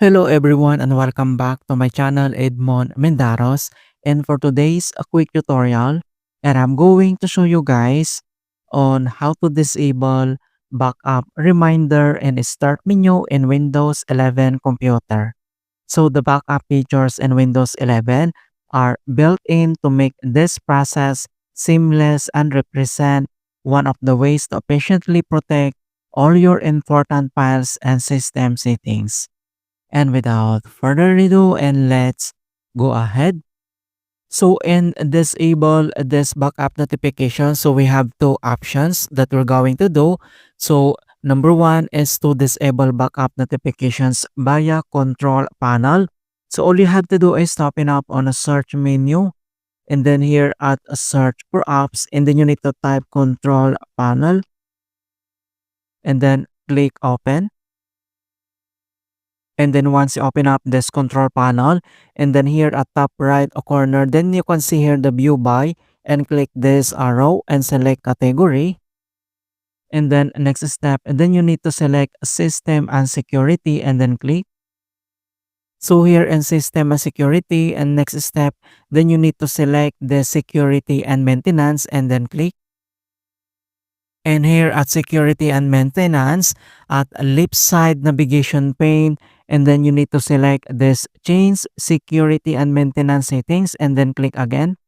Hello everyone and welcome back to my channel Edmund Mindaros, and for today's a quick tutorial, and I'm going to show you guys on how to disable backup reminder and start menu in Windows 11 computer. So the backup features in Windows 11 are built in to make this process seamless and represent one of the ways to efficiently protect all your important files and system settings. And without further ado, and let's go ahead. So in disable this backup notification, so we have two options that we're going to do. So number one is to disable backup notifications via control panel. So all you have to do is open up on a search menu, and then here at a search for apps, and then you need to type control panel and then click open. And then once you open up this control panel, and then here at top right corner, then you can see here the view by, and click this arrow and select category. And then next step, and then you need to select system and security and then click. So here in system and security, and next step, then you need to select the security and maintenance and then click. And here at security and maintenance, at left side navigation pane, and then you need to select this change security and maintenance settings and then click again.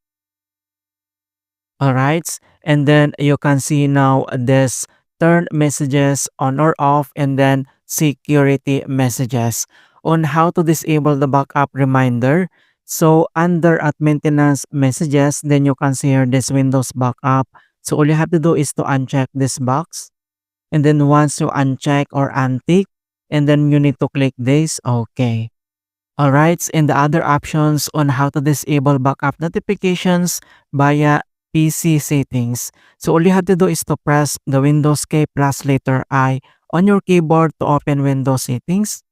Alright, and then you can see now this turn messages on or off and then security messages on how to disable the backup reminder. So under at maintenance messages, then you can see here this Windows backup. So all you have to do is to uncheck this box. And then once you uncheck or untick, and then you need to click this, okay. Alright, and the other options on how to disable backup notifications via PC settings. So all you have to do is to press the Windows key plus letter I on your keyboard to open Windows settings.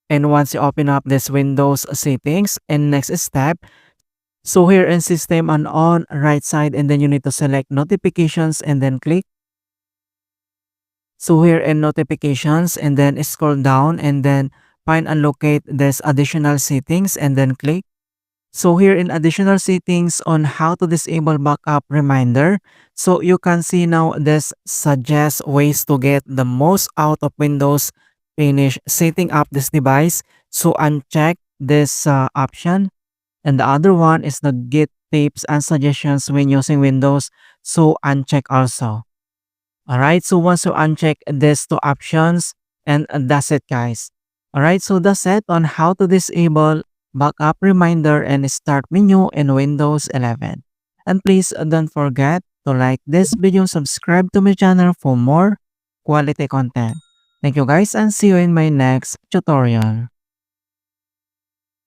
And once you open up this Windows settings, and next step, so here in system and on right side, and then you need to select notifications and then click. So here in notifications, and then scroll down and then find and locate this additional settings and then click. So here in additional settings on how to disable backup reminder, so you can see now this suggest ways to get the most out of Windows. Finish setting up this device. So uncheck this option. And the other one is the get tips and suggestions when using Windows. So uncheck also. Alright, so once you uncheck these two options, and that's it guys. Alright, so that's it on how to disable backup reminder and start menu in Windows 11. And please don't forget to like this video, subscribe to my channel for more quality content. Thank you guys and see you in my next tutorial.